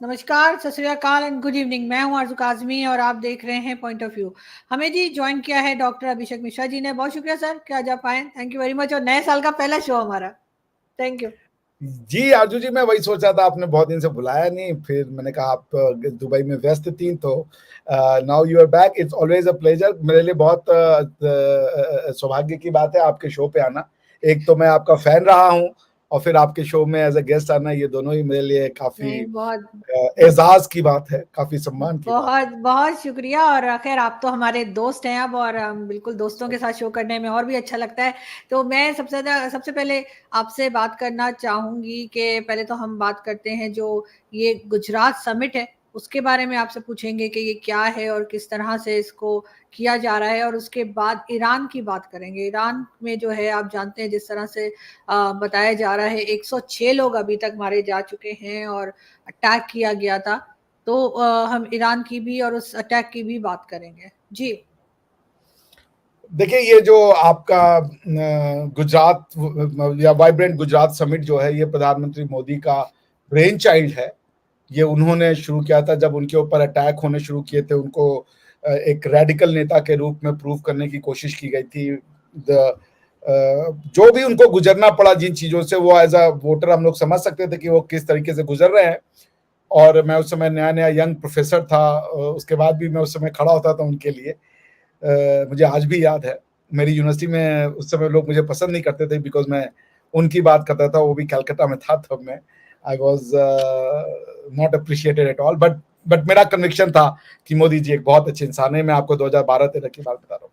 नमस्कार, सत श्री अकाल एंड गुड इवनिंग। मैं हूं आरजू काजमी और आप देख रहे हैं पॉइंट ऑफ व्यू। हमें जी ज्वाइन किया है डॉक्टर अभिषेक मिश्रा जी ने। बहुत शुक्रिया सर कि आज आप आए। Thank you very much. और नए साल का पहला शो हमारा। थैंक यू जी आरजू जी, मैं वही सोच रहा था, आपने बहुत दिन से बुलाया नहीं, फिर मैंने कहा आप दुबई में व्यस्त थी, तो now you are back. It's always a pleasure. मेरे लिए बहुत सौभाग्य की बात है आपके शो पे आना। एक तो मैं आपका फैन रहा हूँ और फिर आपके शो में एज ए गेस्ट आना, ये दोनों ही मेरे लिए काफी नहीं, बहुत एजाज की बात है, काफी सम्मान की बात बहुत बहुत शुक्रिया। और खैर आप तो हमारे दोस्त हैं अब, और बिल्कुल दोस्तों के साथ शो करने में और भी अच्छा लगता है। तो मैं सबसे पहले आपसे बात करना चाहूंगी कि पहले तो हम बात करते हैं जो ये गुजरात समिट है उसके बारे में आपसे पूछेंगे कि ये क्या है और किस तरह से इसको किया जा रहा है। और उसके बाद ईरान की बात करेंगे। ईरान में जो है आप जानते हैं जिस तरह से बताया जा रहा है 106 लोग अभी तक मारे जा चुके हैं और अटैक किया गया था। तो हम ईरान की भी और उस अटैक की भी बात करेंगे जी। देखिए, ये जो आपका गुजरात या वाइब्रेंट गुजरात समिट जो है, ये प्रधानमंत्री मोदी का ब्रेन चाइल्ड है। ये उन्होंने शुरू किया था जब उनके ऊपर अटैक होने शुरू किए थे। उनको एक रेडिकल नेता के रूप में प्रूव करने की कोशिश की गई थी। जो भी उनको गुजरना पड़ा जिन चीज़ों से, वो एज अ वोटर हम लोग समझ सकते थे कि वो किस तरीके से गुजर रहे हैं। और मैं उस समय नया नया यंग प्रोफेसर था, उसके बाद भी मैं उस समय खड़ा होता था उनके लिए। मुझे आज भी याद है, मेरी यूनिवर्सिटी में उस समय लोग मुझे पसंद नहीं करते थे बिकॉज मैं उनकी बात करता था। वो भी कलकत्ता में था तब मैं। I was not appreciated at all, but मेरा कन्विक्शन था कि मोदी जी एक बहुत अच्छे इंसान है। मैं आपको 2012-13 की बात बता रहा हूँ।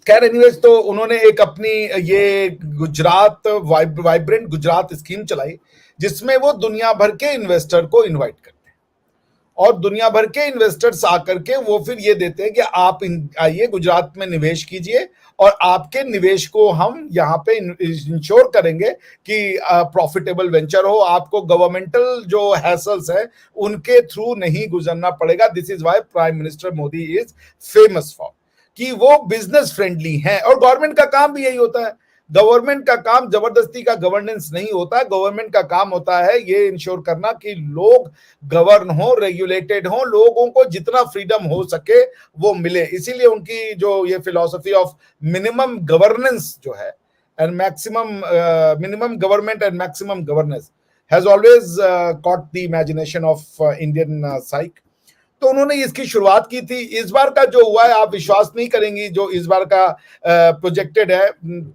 खैर एनीवेज, तो उन्होंने एक अपनी ये गुजरात वाइब्रेंट गुजरात स्कीम चलाई, जिसमें वो दुनिया भर के इन्वेस्टर को इनवाइट करते हैं और दुनिया भर के इन्वेस्टर्स आकर के वो फिर ये देते हैं कि आप आइए गुजरात में निवेश कीजिए और आपके निवेश को हम यहाँ पे इंश्योर करेंगे कि प्रॉफिटेबल वेंचर हो, आपको गवर्नमेंटल जो हैसल्स है उनके थ्रू नहीं गुजरना पड़ेगा। This is why prime minister Modi is famous for, कि वो बिजनेस फ्रेंडली हैं। और गवर्नमेंट का काम भी यही होता है। गवर्नमेंट का काम जबरदस्ती का गवर्नेंस नहीं होता है। गवर्नमेंट का काम होता है ये इंश्योर करना कि लोग गवर्न हो, रेगुलेटेड हो, लोगों को जितना फ्रीडम हो सके वो मिले। इसीलिए उनकी जो ये फिलॉसफी ऑफ मिनिमम गवर्नेंस जो है, and maximum minimum government and maximum governance has always caught the imagination of Indian psyche. तो उन्होंने इसकी शुरुआत की थी। इस बार का जो हुआ है, आप विश्वास नहीं करेंगी, जो इस बार का प्रोजेक्टेड है,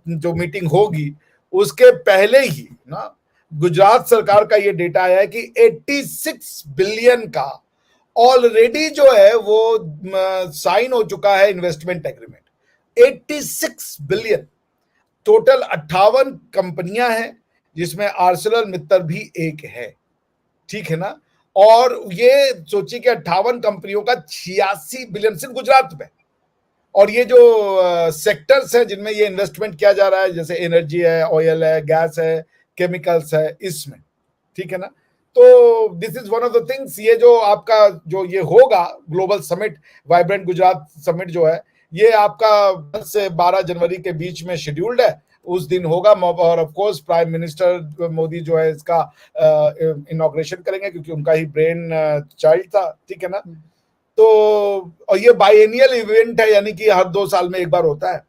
जो मीटिंग होगी उसके पहले ही ना गुजरात सरकार का ये डेटा आया है कि 86 बिलियन का ऑलरेडी जो है वो साइन हो चुका है इन्वेस्टमेंट एग्रीमेंट। 86 बिलियन। टोटल 58 कंपनियां हैं, जिसमें आर्सेलर मित्तल भी एक है। ठीक है ना। और ये सोचिए कि 58 कंपनियों का 86 बिलियन सिर्फ गुजरात में। और ये जो सेक्टर्स हैं जिनमें ये इन्वेस्टमेंट किया जा रहा है, जैसे एनर्जी है, ऑयल है, गैस है, केमिकल्स है, इसमें। ठीक है ना। तो this is one of the things. ये जो आपका जो ये होगा global summit, vibrant Gujarat summit जो है, ये आपका 10 से 12 जनवरी के बीच में शेड्यूल्ड है। उस दिन होगा और of course prime minister Modi जो है इसका इनॉग्रेशन करेंगे, क्योंकि उनका ही ब्रेन चाइल्ड था। ठीक है ना। तो और ये बाइएनियल इवेंट है, यानी कि हर 2 साल में एक बार होता है।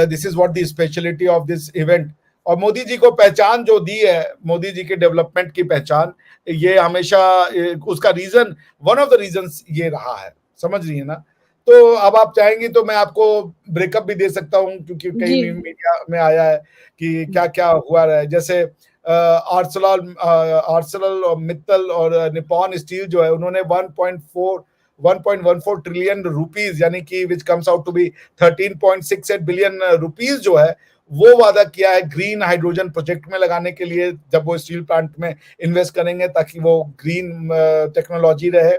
This is what the speciality of this event. और मोदी जी को पहचान जो दी है, मोदी जी के डेवलपमेंट की पहचान, ये हमेशा उसका reason, one of the reasons ये रहा है। समझ रही है ना। तो अब आप चाहेंगी तो मैं आपको ब्रेकअप भी दे सकता हूँ, क्योंकि कई मीडिया में आया है कि क्या क्या हुआ है। जैसे आर्सेलर मित्तल और निपॉन स्टील जो है, उन्होंने 1.14 ट्रिलियन रुपीज, यानी कि which comes out to be 13.68 billion rupees जो है, वो वादा किया है ग्रीन हाइड्रोजन प्रोजेक्ट में लगाने के लिए, जब वो स्टील प्लांट में इन्वेस्ट करेंगे, ताकि वो ग्रीन टेक्नोलॉजी रहे।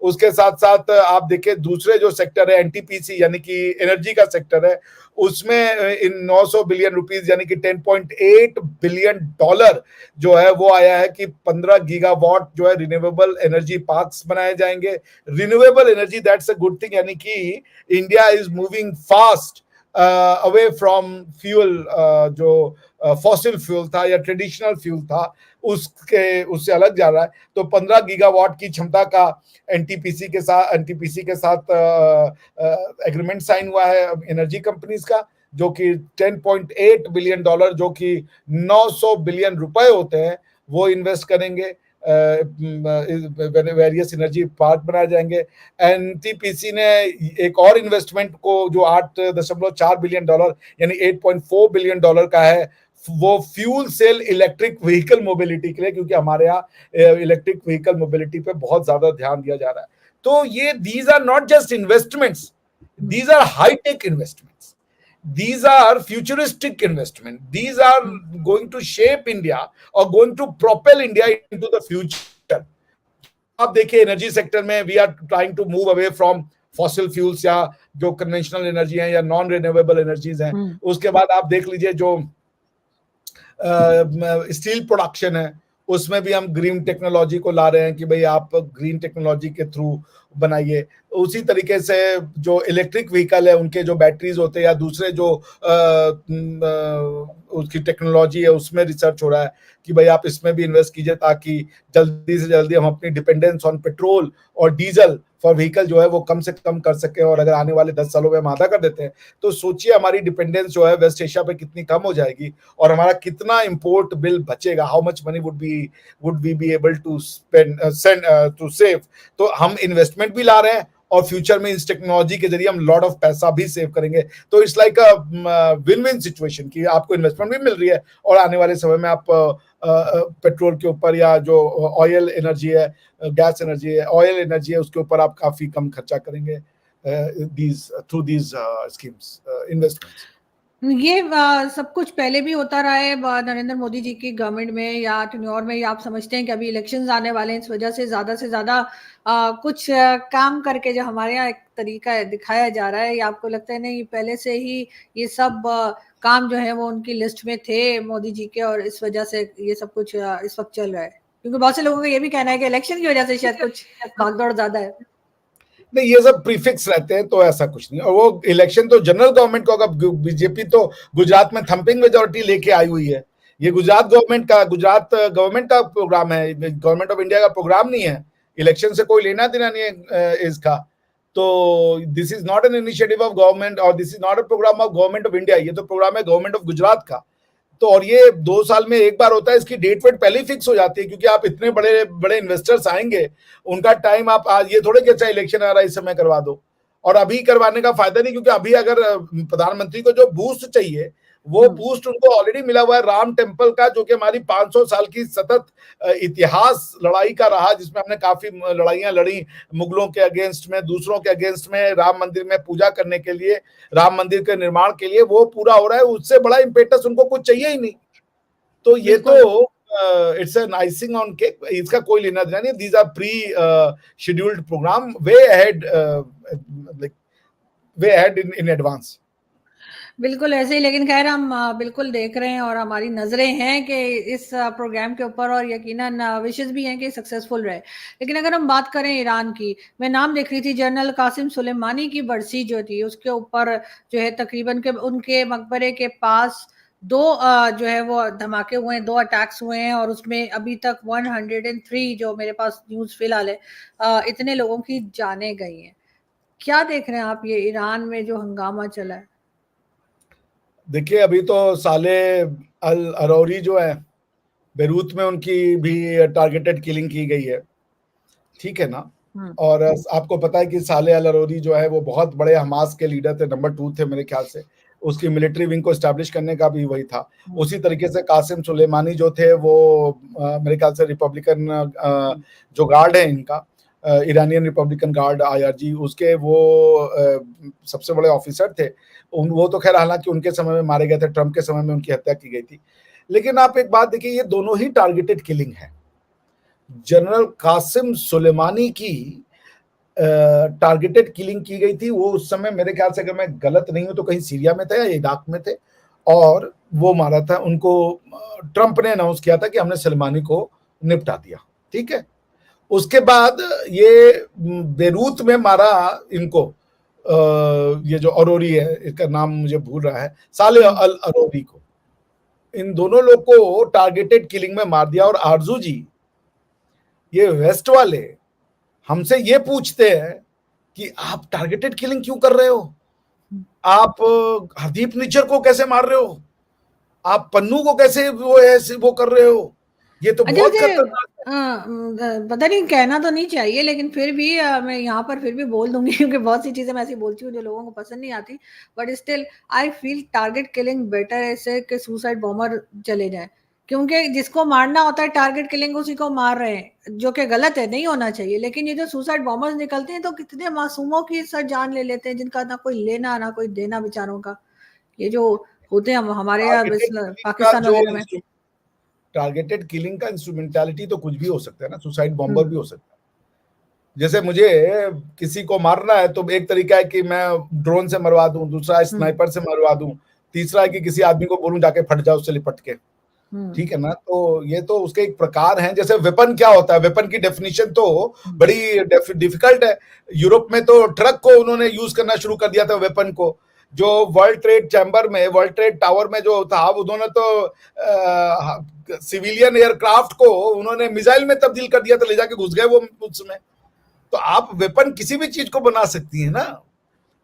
उसके साथ साथ आप देखिए दूसरे जो सेक्टर है एनटीपीसी, यानी कि एनर्जी का सेक्टर है, उसमें इन 900 बिलियन रुपीस यानी कि 10.8 बिलियन डॉलर जो है वो आया है कि 15 गीगावाट जो है रिन्यूएबल एनर्जी पार्क्स बनाए जाएंगे। Renewable energy, that's a good thing, यानी कि India is moving fast away from fuel, जो फॉसिल फ्यूल था या ट्रेडिशनल फ्यूल था, उससे अलग जा रहा है। तो 15 गीगावाट की क्षमता का एनटीपीसी के साथ एग्रीमेंट साइन हुआ है एनर्जी कंपनीज का, जो कि $10.8 बिलियन, जो कि 900 बिलियन रुपए होते हैं, वो इन्वेस्ट करेंगे। वेरियस एनर्जी पार्क बनाए जाएंगे। एनटीपीसी ने एक और इन्वेस्टमेंट को जो $8.4 बिलियन यानी $8.4 बिलियन का है, वो fuel cell electric vehicle mobility के लिए, क्योंकि हमारे यहाँ इलेक्ट्रिक व्हीकल मोबिलिटी पे बहुत ज्यादा ध्यान दिया जा रहा है। तो ये these are not just investments, these are hi-tech investments, these are futuristic investment, these are going to shape India or going to propel India into the future. आप देखिए एनर्जी सेक्टर में we are trying to move away from fossil fuels या जो conventional energy है या non renewable energies हैं। उसके बाद आप देख लीजिए जो स्टील प्रोडक्शन है, उसमें भी हम ग्रीन टेक्नोलॉजी को ला रहे हैं कि भाई आप ग्रीन टेक्नोलॉजी के थ्रू बनाइए। उसी तरीके से जो इलेक्ट्रिक व्हीकल है, उनके जो बैटरीज होते हैं या दूसरे जो उसकी टेक्नोलॉजी है, उसमें रिसर्च हो रहा है कि भाई आप इसमें भी इन्वेस्ट कीजिए, ताकि जल्दी से जल्दी हम अपनी डिपेंडेंस ऑन पेट्रोल और डीजल फॉर व्हीकल जो है वो कम से कम कर सके। और अगर आने वाले 10 सालों में हम आधा कर देते हैं, तो सोचिए हमारी डिपेंडेंस जो है वेस्ट एशिया पे कितनी कम हो जाएगी और हमारा कितना इंपोर्ट बिल बचेगा। How much money would we be able to spend to save. तो हम इन्वेस्टमेंट भी ला रहे हैं और फ्यूचर में इस टेक्नोलॉजी के जरिए हम लॉट ऑफ पैसा भी सेव करेंगे। तो it's like a win win situation कि आपको इन्वेस्टमेंट भी मिल रही है और आने वाले समय में आप पेट्रोल के ऊपर या जो ऑयल एनर्जी है, गैस एनर्जी है, ऑयल एनर्जी है, उसके ऊपर आप काफी कम खर्चा करेंगे थ्रू दीज स्कीम्स इन्वेस्टमेंट्स। ये सब कुछ पहले भी होता रहा है नरेंद्र मोदी जी की गवर्नमेंट में या टेन्योर में, या आप समझते हैं कि अभी इलेक्शंस आने वाले हैं, इस वजह से ज्यादा कुछ काम करके जो हमारे यहाँ एक तरीका है दिखाया जा रहा है, या आपको लगता है नहीं पहले से ही ये सब काम जो है वो उनकी लिस्ट में थे मोदी जी के, और इस वजह से ये सब कुछ इस वक्त चल रहा है? क्योंकि बहुत से लोगों का ये भी कहना है कि इलेक्शन की वजह से शायद कुछ भागदौड़ ज्यादा है। नहीं, ये सब प्रीफिक्स रहते हैं, तो ऐसा कुछ नहीं। और वो इलेक्शन तो जनरल गवर्नमेंट को, अगर बीजेपी तो गुजरात में थंपिंग मेजोरिटी लेके आई हुई है, ये गुजरात गवर्नमेंट का प्रोग्राम है, गवर्नमेंट ऑफ इंडिया का प्रोग्राम नहीं है। इलेक्शन से कोई लेना देना नहीं है इसका। तो this is not an initiative of government और this is not a programme of government of India, ये तो प्रोग्राम है गवर्नमेंट ऑफ गुजरात का। तो और ये 2 साल में एक बार होता है, इसकी डेट वेट पहले ही फिक्स हो जाती है, क्योंकि आप इतने बड़े बड़े इन्वेस्टर्स आएंगे, उनका टाइम आप आज ये थोड़े कि अच्छा इलेक्शन आ रहा है इस समय करवा दो। और अभी करवाने का फायदा नहीं, क्योंकि अभी अगर प्रधानमंत्री को जो बूस्ट चाहिए, वो बूस्ट उनको ऑलरेडी मिला हुआ है राम टेम्पल का, जो कि हमारी 500 साल की सतत इतिहास लड़ाई का रहा, जिसमें हमने काफी लड़ाइयां लड़ी मुगलों के अगेंस्ट में, दूसरों के अगेंस्ट में, राम मंदिर में पूजा करने के लिए, राम मंदिर के निर्माण के लिए। वो पूरा हो रहा है, उससे बड़ा इम्पेटस उनको कुछ चाहिए ही नहीं। तो ये तो it's an icing on cake, इसका कोई लेना देना नहीं। These are pre scheduled program, way ahead in advance. बिल्कुल ऐसे ही, लेकिन खैर हम बिल्कुल देख रहे हैं और हमारी नजरें हैं कि इस प्रोग्राम के ऊपर, और यकीनन विशेष भी हैं कि सक्सेसफुल रहे। लेकिन अगर हम बात करें ईरान की, मैं नाम देख रही थी जनरल कासिम सुलेमानी की बरसी जो थी, उसके ऊपर जो है तकरीबन के उनके मकबरे के पास 2 जो है वो धमाके हुए हैं, 2 अटैक्स हुए हैं, और उसमें अभी तक 103 जो मेरे पास न्यूज फिलहाल है इतने लोगों की जाने गई हैं। क्या देख रहे हैं आप ये ईरान में जो हंगामा चला है? देखिए, अभी तो साले अल अरौरी जो है, बेरूत में उनकी भी टारगेटेड किलिंग की गई है, ठीक है ना। और आपको पता है कि साले अल अरौरी जो है वो बहुत बड़े हमास के लीडर थे, नंबर 2 थे मेरे ख्याल से। उसकी मिलिट्री विंग को एस्टैब्लिश करने का भी वही था। उसी तरीके से कासिम सुलेमानी जो थे वो मेरे ख्याल से रिपब्लिकन जो गार्ड है इनका, ईरानियन रिपब्लिकन गार्ड IRG, उसके वो सबसे बड़े ऑफिसर थे। वो तो खैर हालांकि उनके समय में मारे गए थे, ट्रम्प के समय में उनकी हत्या की गई थी। लेकिन आप एक बात देखिए, ये दोनों ही टारगेटेड किलिंग है। जनरल कासिम सुलेमानी की टारगेटेड किलिंग की गई थी, वो उस समय मेरे ख्याल से अगर मैं गलत नहीं हूं तो कहीं सीरिया में थे या इराक में थे, और वो मारा था उनको। ट्रम्प ने अनाउंस किया था कि हमने सुलेमानी को निपटा दिया, ठीक है। उसके बाद ये बेरूत में मारा इनको ये जो अरोरी है, इसका नाम मुझे भूल रहा है, साले अल अरोरी को, इन दोनों लोग को टारगेटेड किलिंग में मार दिया। और आरजू जी, ये वेस्ट वाले हमसे ये पूछते हैं कि आप टारगेटेड किलिंग क्यों कर रहे हो, आप हरदीप निज्जर को कैसे मार रहे हो, आप पन्नू को कैसे वो कर रहे हो, ये तो अच्छा, बहुत मुझे खतरनाक है। पता नहीं, कहना तो नहीं चाहिए, लेकिन फिर भी मैं यहाँ पर फिर भी बोल दूंगी क्योंकि बहुत सी चीजें मैं ऐसी बोलती हूँ जो लोगों को पसंद नहीं आती, but still I feel target killing better ऐसे कि सुसाइड बॉम्बर चले जाए, क्योंकि जिसको मारना होता है टारगेट किलिंग उसी को मार रहे हैं, जो कि गलत है, नहीं होना चाहिए। लेकिन ये जो सुसाइड बॉम्बर्स निकलते हैं तो कितने मासूमों की सर जान ले लेते हैं, जिनका ना कोई लेना ना कोई देना बेचारों का। ये जो होते हैं हमारे यहाँ टारगेटेड किलिंग का पाकिस्तान जो वगैरह में। टारगेटेड किलिंग का इंस्ट्रूमेंटालिटी तो कुछ भी हो सकता है ना, सुसाइड बॉम्बर भी हम्म। हो सकता है। जैसे मुझे किसी को मारना है तो एक तरीका है कि मैं ड्रोन से मरवा दूं, दूसरा है स्नाइपर से मरवा दूं, तीसरा है कि किसी आदमी को बोलूं जाके फट जाओ उससे लिपट के, ठीक है ना। तो ये तो उसके एक प्रकार हैं। जैसे वेपन क्या होता है, वेपन की डेफिनेशन तो बड़ी डिफिकल्ट है। यूरोप में तो ट्रक को उन्होंने यूज करना शुरू कर दिया था वेपन को। जो वर्ल्ड ट्रेड चैम्बर में, वर्ल्ड ट्रेड टावर में जो था, उन्होंने तो सिविलियन एयरक्राफ्ट को उन्होंने मिसाइल में तब्दील कर दिया था, ले जाके घुस गए वो उसमें। तो आप वेपन किसी भी चीज को बना सकती है ना,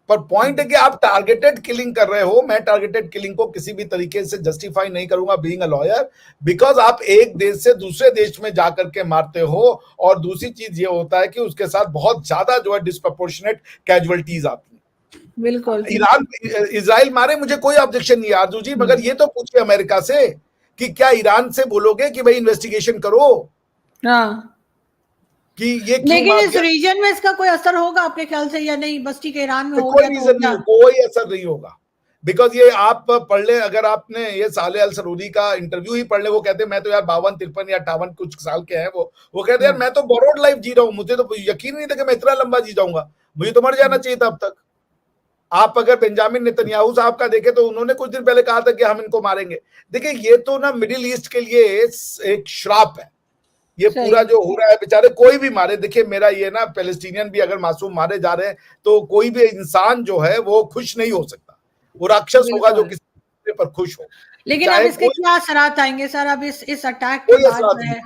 पर पॉइंट है कि आप टारगेटेड किलिंग कर रहे हो। मैं टारगेटेड किलिंग को किसी भी तरीके से जस्टिफाई नहीं करूंगा बीइंग अ लॉयर, बिकॉज आप एक देश से दूसरे देश में जाकर के मारते हो, और दूसरी चीज ये होता है कि उसके साथ बहुत ज्यादा जो है डिस्प्रपोर्शनेट कैजुअलिटीज आती है। बिल्कुल। ईरान इजराइल मारे, मुझे कोई ऑब्जेक्शन नहीं है आरजू जी, मगर ये तो पूछिए अमेरिका से कि क्या ईरान से बोलोगे कि भाई इन्वेस्टिगेशन करो हाँ, कि ये क्यों लेकिन मार इस दिया। रीजन में इसका कोई असर होगा आपके ख्याल से या नहीं? बस ठीक है, ईरान में हो कोई गया तो हो रीजन नहीं, गया। कोई असर नहीं होगा, बिकॉज ये आप पढ़ ले, अगर आपने ये साले अल सरूरी का इंटरव्यू ही पढ़ ले, वो कहते हैं मैं तो यार 52, 53 या 58 कुछ साल के हैं वो कहते हैं यार मैं तो बोरोड लाइफ जी रहा हूँ, मुझे तो यकीन नहीं था कि मैं इतना लंबा जी जाऊंगा, मुझे तो मर जाना चाहिए था अब तक। आप अगर बेंजामिन नेतन्याहू साहब का देखें तो उन्होंने कुछ दिन पहले कहा था कि हम इनको मारेंगे। देखिए ये तो ना मिडिल ईस्ट के लिए एक श्राप है, ये पूरा सही। जो हो रहा है, बेचारे कोई भी मारे। देखिए मेरा ये ना, पैलेस्टीनियन भी अगर मासूम मारे जा रहे हैं तो कोई भी इंसान जो है वो खुश नहीं हो सकता, वो राक्षस होगा जो बिल्कुल। किसी पर खुश हो, लेकिन अब चाहे इसके कोई क्या असरात आएंगे सर? अब इस अटैक के कोई बाद असर जो नहीं। है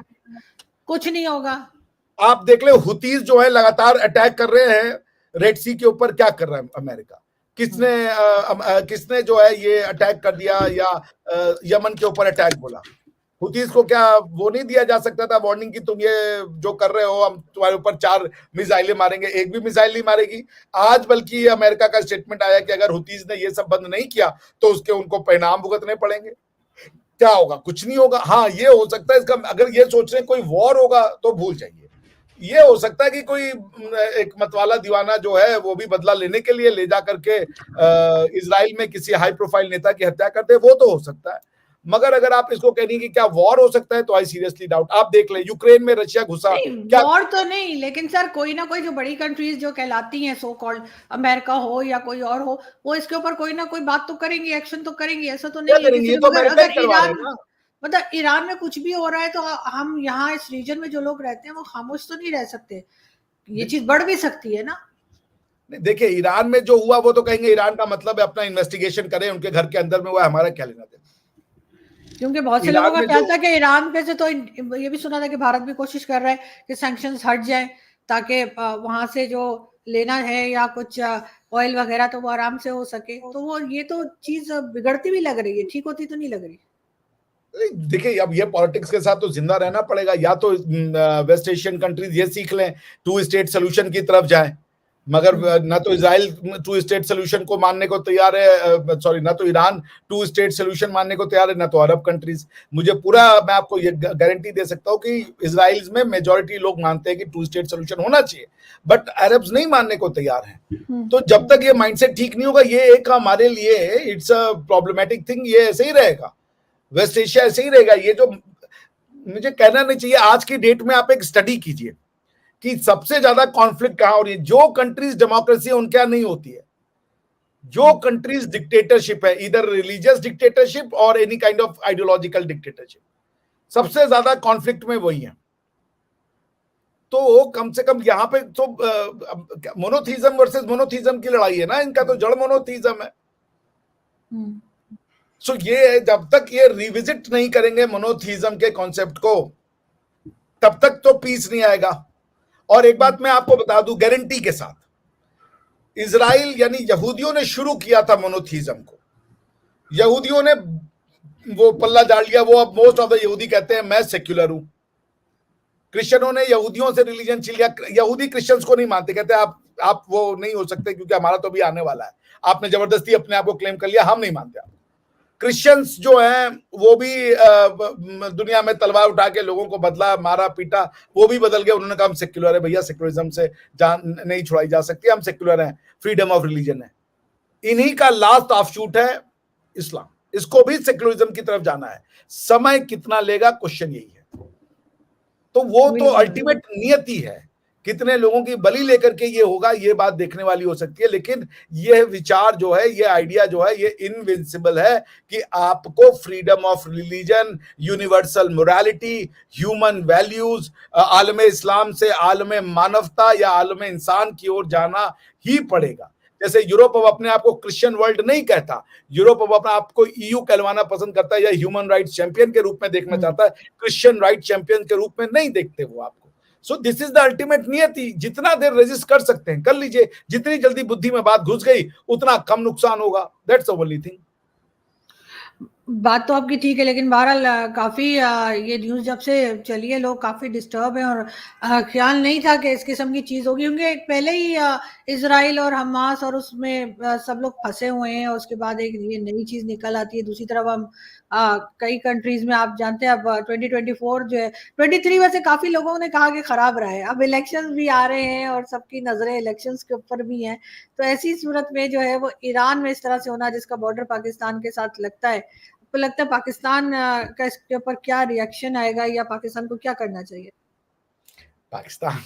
कुछ नहीं होगा। आप देख ले, हुतीज जो है लगातार अटैक कर रहे हैं रेड सी के ऊपर, क्या कर रहा है अमेरिका, किसने जो है ये अटैक कर दिया, या यमन के ऊपर अटैक बोला। हुतीज को क्या वो नहीं दिया जा सकता था वार्निंग की तुम ये जो कर रहे हो, हम तुम्हारे ऊपर 4 मिसाइलें मारेंगे, एक भी मिसाइल नहीं मारेगी। आज बल्कि अमेरिका का स्टेटमेंट आया कि अगर हुतीज ने ये सब बंद नहीं किया तो उसके उनको परिणाम भुगतने पड़ेंगे। क्या होगा? कुछ नहीं होगा। हाँ ये हो सकता है, इसका अगर ये सोच रहे कोई वॉर होगा तो भूल जाइए। ये हो सकता है कि कोई एक मतवाला दीवाना जो है वो भी बदला लेने के लिए ले जा करके इजराइल में किसी हाई प्रोफाइल नेता की हत्या कर दे, वो तो हो सकता है। मगर अगर आप इसको कहेंगे कि क्या वॉर हो सकता है, तो आई सीरियसली डाउट। आप देख ले यूक्रेन में रशिया घुसा, नहीं, क्या वॉर तो नहीं, लेकिन सर कोई ना कोई जो बड़ी कंट्रीज जो कहलाती हैं सो कॉल्ड, अमेरिका हो या कोई और हो, वो इसके ऊपर कोई ना कोई बात तो करेंगी, एक्शन तो करेंगी। ऐसा तो क्या नहीं है करेंगे? किसी ये ने, तो मगर अमेरिका ही अगर करवा रहे हैं ईरान, ना। मतलब ईरान में कुछ भी हो रहा है तो हम यहाँ इस रीजन में जो लोग रहते हैं वो खामोश तो नहीं रह सकते, ये चीज बढ़ भी सकती है ना। देखिए ईरान में जो हुआ वो तो कहेंगे ईरान का मतलब है अपना इन्वेस्टिगेशन करें, उनके घर के अंदर में हुआ, हमारा क्या लेना देना। क्योंकि बहुत से लोगों ईरान का में ख्याल जो था कि ईरान पे से तो ये भी सुना था कि भारत भी कोशिश कर रहा है कि सैंक्शंस हट जाएं, ताकि वहां से जो लेना है या कुछ ऑयल वगैरह तो वो आराम से हो सके। तो वो ये तो चीज बिगड़ती भी लग रही है, ठीक होती तो नहीं लग रही। देखिए अब ये पॉलिटिक्स के साथ तो जिंदा रहना पड़ेगा, या तो वेस्ट एशियन कंट्रीज ये सीख लें, 2 स्टेट सोल्यूशन की तरफ जाएं। मगर ना तो इसराइल 2 स्टेट सोल्यूशन को मानने को तैयार है, सॉरी ना तो ईरान 2 स्टेट सोल्यूशन मानने को तैयार है, ना तो अरब कंट्रीज। मुझे पूरा, मैं आपको ये गारंटी दे सकता हूँ कि इसराइल में मेजोरिटी लोग मानते हैं कि 2 स्टेट सोल्यूशन होना चाहिए, बट अरब्स नहीं मानने को तैयार हैं। तो जब तक ये माइंडसेट ठीक नहीं होगा, ये एक हमारे लिए इट्स अ प्रॉब्लमेटिक थिंग, ये ऐसे ही रहेगा, वेस्ट एशिया ऐसे ही रहेगा। ये जो मुझे कहना नहीं चाहिए, आज की डेट में आप एक स्टडी कीजिए कि सबसे ज्यादा कॉन्फ्लिक्ट कहां हो रही है। जो कंट्रीज डेमोक्रेसी है उनके यहां नहीं होती है, जो कंट्रीज डिक्टेटरशिप है, इधर रिलीजियस डिक्टेटरशिप और any kind of ideological dictatorship, सबसे ज्यादा कॉन्फ्लिक्ट में वही है। तो कम से कम यहाँ पे तो मोनोथीज्म वर्सेस मोनोथीज्म की लड़ाई है ना, इनका तो जड़ मोनोथीज्म है। सो ये जब तक ये रिविजिट नहीं करेंगे मोनोथीज्म के कॉन्सेप्ट को, तब तक तो पीस नहीं आएगा। और एक बात मैं आपको बता दूं गारंटी के साथ, इजराइल यानी यहूदियों ने शुरू किया था मोनोथीज्म को। यहूदियों ने वो पल्ला झाड़ लिया। वो अब मोस्ट ऑफ द यहूदी कहते हैं मैं सेक्युलर हूं। क्रिश्चियनों ने यहूदियों से रिलीजन छीन लिया। यहूदी क्रिश्चियंस को नहीं मानते, कहते हैं आप वो नहीं हो सकते क्योंकि हमारा तो भी आने वाला है। आपने जबरदस्ती अपने आप को क्लेम कर लिया, हम नहीं मानते आप। क्रिश्चियंस जो हैं वो भी दुनिया में तलवार उठा के लोगों को बदला, मारा पीटा, वो भी बदल गए। उन्होंने कहा हम सेक्युलर है भैया, सेक्युलरिज्म से जान नहीं छुड़ाई जा सकती, हम सेक्युलर हैं, फ्रीडम ऑफ रिलीजन है। इन्हीं का लास्ट ऑफशूट है इस्लाम। इसको भी सेक्युलरिज्म की तरफ जाना है। समय कितना लेगा, क्वेश्चन यही है। तो वो तो अल्टीमेट नियति है, कितने लोगों की बलि लेकर के ये होगा, ये बात देखने वाली हो सकती है। लेकिन ये विचार जो है, ये आइडिया जो है, ये इनविंसिबल है कि आपको freedom of religion, universal morality, human values, आलम इस्लाम से आलम मानवता या आलम इंसान की ओर जाना ही पड़ेगा। जैसे यूरोप अब अपने आप को क्रिश्चियन वर्ल्ड नहीं कहता, यूरोप अब अपने आप को ईयू कहलवाना पसंद करता है या ह्यूमन राइट्स चैंपियन के रूप में देखना चाहता है, क्रिश्चियन राइट चैंपियन के रूप में नहीं देखते वो आपको। So this is the ultimate नियति। जितना देर रेजिस्ट कर सकते हैं कर लीजिए, जितनी जल्दी बुद्धि में बात घुस गई उतना कम नुकसान होगा। That's the only thing. बात तो आपकी ठीक है, लेकिन बहरहाल काफी ये न्यूज जब से चली है लोग काफी डिस्टर्ब हैं और ख्याल नहीं था कि इस किस्म की चीज होगी, क्योंकि पहले ही इजराइल और हमास और उसमें सब लोग फंसे हुए हैं और उसके बाद एक ये नई चीज निकल आती है। दूसरी तरफ हम कई कंट्रीज में आप जानते हैं अब 2024 जो है, 23 वैसे काफी लोगों ने कहा कि खराब रहा है। अब इलेक्शंस भी आ रहे हैं और सबकी नजरें इलेक्शंस के ऊपर भी हैं। तो ऐसी सूरत में जो है वो ईरान में इस तरह से होना, जिसका बॉर्डर पाकिस्तान के साथ लगता है, आपको लगता है पाकिस्तान का इसके ऊपर क्या रिएक्शन आएगा या पाकिस्तान को क्या करना चाहिए? पाकिस्तान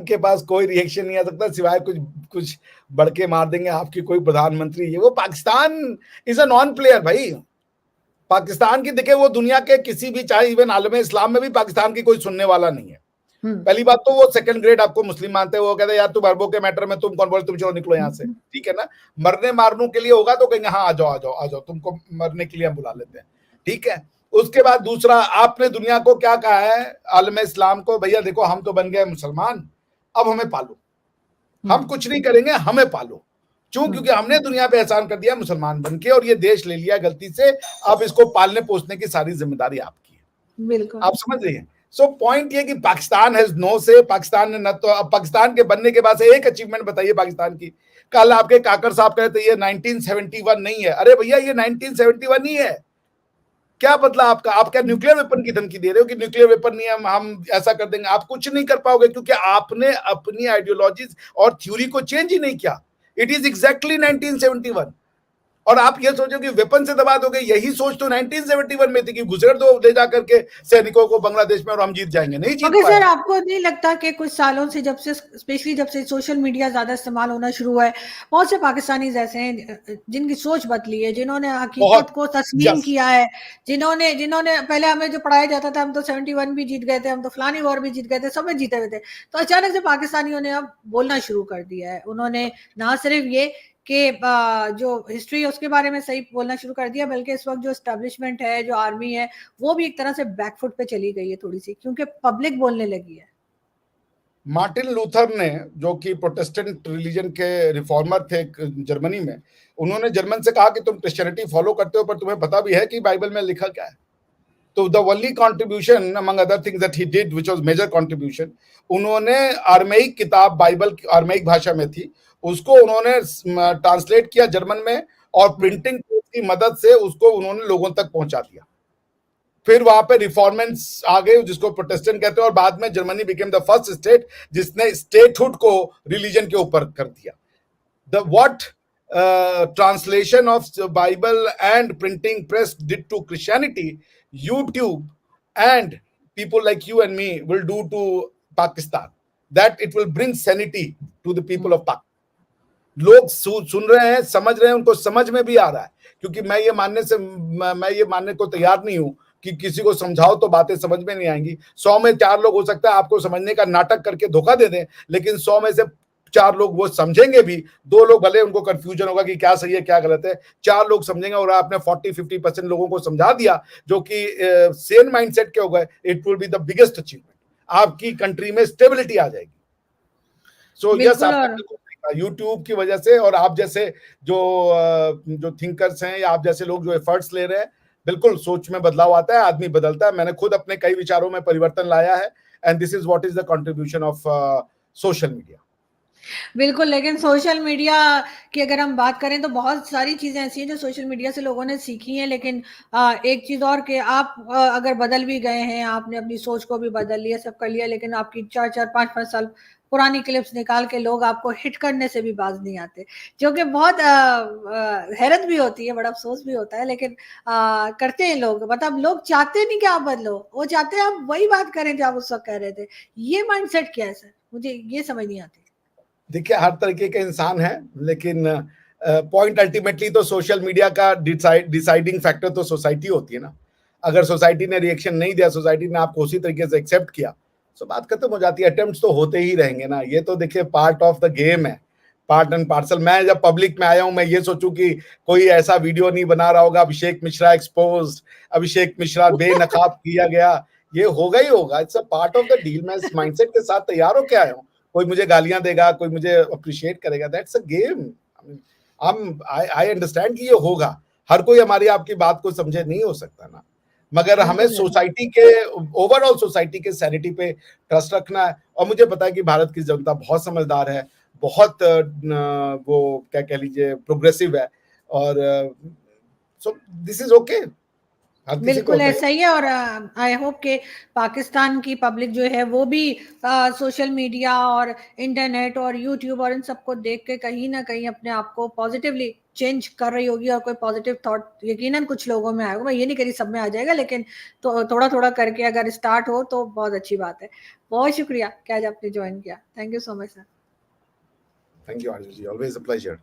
के पास कोई रिएक्शन नहीं आ सकता सिवाय कुछ बड़के मार देंगे आपकी कोई प्रधानमंत्री। ये वो Pakistan is a non player भाई। पाकिस्तान की देखे वो दुनिया के किसी भी, चाहे इवन आलम इस्लाम में भी पाकिस्तान की कोई सुनने वाला नहीं है। पहली बात तो वो सेकंड ग्रेड आपको मुस्लिम मानते हैं। वो कहते हैं यार तुम अरबों के मैटर में तुम कौन बोले, तुम चलो निकलो यहाँ से, ठीक है ना। मरने मारने के लिए होगा तो कहेंगे हाँ आ जाओ आ जाओ आ जाओ, तुमको मरने के लिए हम बुला लेते हैं, ठीक है। उसके बाद दूसरा, आपने दुनिया को क्या कहा है, आलम इस्लाम को, भैया देखो हम तो बन गए मुसलमान, अब हमें पालो, हम कुछ नहीं करेंगे, हमें पालो। क्यों? क्योंकि हमने दुनिया पे एहसान कर दिया मुसलमान बनके और ये देश ले लिया गलती से, अब इसको पालने पोसने की सारी जिम्मेदारी आपकी है। बिल्कुल, आप समझ रही हैं। सो पॉइंट ये कि पाकिस्तान हैज नो से, पाकिस्तान ने न तो, अब पाकिस्तान के बनने के बाद से एक अचीवमेंट बताइए पाकिस्तान की। कल आपके काकर साहब कहते ये 1971 नहीं है। अरे भैया ये 1971 ही है। क्या बदला आपका? आप क्या न्यूक्लियर वेपन की धमकी दे रहे हो कि न्यूक्लियर वेपन नहीं, हम ऐसा कर देंगे? आप कुछ नहीं कर पाओगे क्योंकि आपने अपनी आइडियोलॉजीज और थ्योरी को चेंज ही नहीं किया। It is exactly 1971। और आप ये सोचो कि वेपन से दबा दोगे, यही सोच तो 1971 में थी कि गुजर दो ले जाकर के सैनिकों को बांग्लादेश में और हम जीत जाएंगे। नहीं जीत पाए। सर आपको नहीं लगता कि कुछ सालों से, जब से स्पेशली जब से सोशल मीडिया ज्यादा इस्तेमाल होना शुरू हुआ है, बहुत से पाकिस्तानी ऐसे हैं जिनकी सोच बदली है, जिन्होंने हकीकत को तस्लीम किया है, जिन्होंने पहले हमें जो पढ़ाया जाता था हम तो 71 भी जीत गए थे, हम तो फलानी वॉर भी जीत गए थे, सब में जीते हुए थे, तो अचानक से पाकिस्तानियों ने अब बोलना शुरू कर दिया है। उन्होंने ना सिर्फ ये कि जो हिस्ट्री है उसके बारे में सही बोलना शुरू कर दिया, बल्कि इस वक्त जो एस्टेब्लिशमेंट है, जो आर्मी है, वो भी एक तरह से बैकफुट पे चली गई है थोड़ी सी, क्योंकि पब्लिक बोलने लगी है। मार्टिन लूथर ने, जो कि प्रोटेस्टेंट रिलीजन के रिफॉर्मर थे जर्मनी में, उन्होंने जर्मन से कहा कि तुम क्रिश्चियनिटी फॉलो करते हो पर तुम्हें पता भी है कि बाइबल में लिखा क्या है। तो the only contribution among other things that he did which was major contribution, उन्होंने अरमेइक किताब, बाइबल अरमेइक भाषा में थी, उसको उन्होंने ट्रांसलेट किया जर्मन में और प्रिंटिंग की मदद से उसको उन्होंने लोगों तक पहुंचा दिया। फिर वहां पे रिफॉर्मेंट्स आ गए जिसको प्रोटेस्टेंट कहते हैं, और बाद में Germany became the first state जिसने स्टेटहुड को रिलीजन के ऊपर कर दिया। The what translation of the Bible and printing press did to Christianity, YouTube and people like you and me will do to Pakistan, that it will bring sanity to the people of Pakistan. लोग सुन रहे हैं, समझ रहे हैं, उनको समझ में भी आ रहा है, क्योंकि मैं ये मानने को तैयार नहीं हूं कि किसी को समझाओ तो बातें समझ में नहीं आएंगी। 100 में 4 लोग हो सकता है आपको समझने का नाटक करके धोखा दे दें, लेकिन 100 में से 4 लोग वो समझेंगे भी, 2 लोग भले उनको कंफ्यूजन होगा कि क्या सही है क्या गलत है, 4 लोग समझेंगे और आपने 40-50% लोगों को समझा दिया जो कि सेम माइंडसेट के हो गए, it will be the biggest achievement. आपकी कंट्री में स्टेबिलिटी आ जाएगी। सो यस, बिल्कुल। आपने और बिल्कुल सही कहा, यूट्यूब की वजह से और आप जैसे जो थिंकर्स हैं या आप जैसे लोग जो एफर्ट्स ले रहे हैं, बिल्कुल सोच में बदलाव आता है, आदमी बदलता है। मैंने खुद अपने कई विचारों में परिवर्तन लाया है, and this is what is the contribution of social media. बिल्कुल, लेकिन सोशल मीडिया की अगर हम बात करें तो बहुत सारी चीज़ें ऐसी हैं जो सोशल मीडिया से लोगों ने सीखी हैं, लेकिन एक चीज़ और कि आप अगर बदल भी गए हैं, आपने अपनी सोच को भी बदल लिया, सब कर लिया, लेकिन आपकी 4-4, 5-5 साल पुरानी क्लिप्स निकाल के लोग आपको हिट करने से भी बाज़ नहीं आते, जो कि बहुत हैरत भी होती है, बड़ा अफ़सोस भी होता है, लेकिन करते हैं लोग। मतलब लोग चाहते नहीं कि आप बदलो, वो चाहते हैं आप वही बात करें जो आप उस वक़्त कह रहे थे। ये माइंडसेट क्या है सर? मुझे ये समझ नहीं आती। देखिए, हर तरीके के इंसान हैं, लेकिन पॉइंट अल्टीमेटली तो सोशल मीडिया का डिसाइडिंग फैक्टर तो सोसाइटी होती है ना। अगर सोसाइटी ने रिएक्शन नहीं दिया, सोसाइटी ने आपको उसी तरीके से एक्सेप्ट किया, तो बात खत्म हो जाती है। अटेम्प्ट्स तो होते ही रहेंगे ना, ये तो देखिए पार्ट ऑफ द गेम है, पार्ट एंड पार्सल। मैं जब पब्लिक में आया हूं, मैं ये सोचूं कि कोई ऐसा वीडियो नहीं बना रहा होगा, अभिषेक मिश्रा एक्सपोज्ड, अभिषेक मिश्रा बेनकाब किया गया, ये होगा ही होगा। It's a part of the deal. मैं इस माइंडसेट के साथ तैयार होके आया हूं। कोई मुझे गालियां देगा, कोई मुझे अप्रिशिएट करेगा, that's a game. I understand कि ये होगा, हर कोई हमारी आपकी बात को समझे नहीं हो सकता ना, मगर हमें बिल्कुल नहीं। सोसाइटी के ओवरऑल सोसाइटी के सैनिटी पे ट्रस्ट रखना है। और मुझे पता है कि भारत की जनता बहुत समझदार है, बहुत वो क्या कह लीजिए प्रोग्रेसिव है, और सो दिस इज ओके, हर किसी को बिल्कुल होता है। ऐसा ही है। और आई होप कि पाकिस्तान की पब्लिक जो है वो भी सोशल मीडिया और इंटरनेट और यूट्यूब और इन सबको देख के कहीं ना कहीं अपने आप को पॉजिटिवली चेंज कर रही होगी, और कोई पॉजिटिव थॉट यकीनन कुछ लोगों में आएगा। मैं ये नहीं कह रही सब में आ जाएगा, लेकिन तो थोड़ा थोड़ा करके अगर स्टार्ट हो तो बहुत अच्छी बात है। बहुत शुक्रिया कि आज आपने ज्वाइन किया। Thank you so much sir. Thank you Aarzoo ji, always a pleasure.